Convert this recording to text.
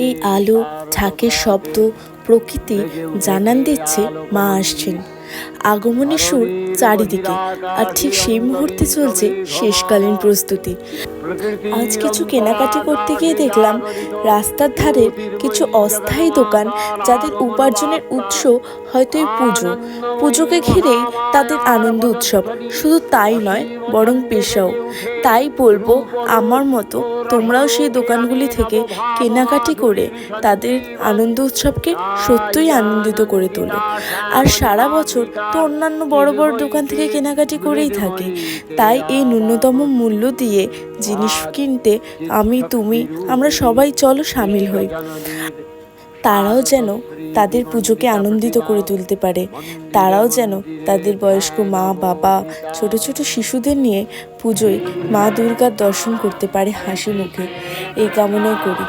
এই আলো, ঢাকের শব্দ, প্রকৃতি জানান দিচ্ছে মা আসছেন। আগমনের সুর চারিদিকে, আর ঠিক সেই মুহূর্তে চলছে শেষকালীন প্রস্তুতি। আজ কিছু কেনাকাটি করতে গিয়ে দেখলাম রাস্তার ধারের কিছু অস্থায়ী দোকান, যাদের উপার্জনের উৎস হয়তো এই পুজোকে ঘিরেই তাদের আনন্দ উৎসব। শুধু তাই নয়, বরং পেশাও। তাই বলবো, আমার মতো তোমরাও সেই দোকানগুলি থেকে কেনাকাটি করে তাদের আনন্দ উৎসবকে সত্যই আনন্দিত করে তোলো। আর সারা বছর তো অন্যান্য বড় বড় দোকান থেকে কেনাকাটি করেই থাকি, তাই এই ন্যূনতম মূল্য দিয়ে জিনিস কিনতে আমরা সবাই চলো সামিল হই। তারাও যেন তাদের পুজোকে আনন্দিত করে তুলতে পারে, তারাও যেন তাদের বয়স্ক মা বাবা, ছোট ছোট শিশুদের নিয়ে পুজোয় মা দুর্গার দর্শন করতে পারে হাসি মুখে। এই কামনাই করি।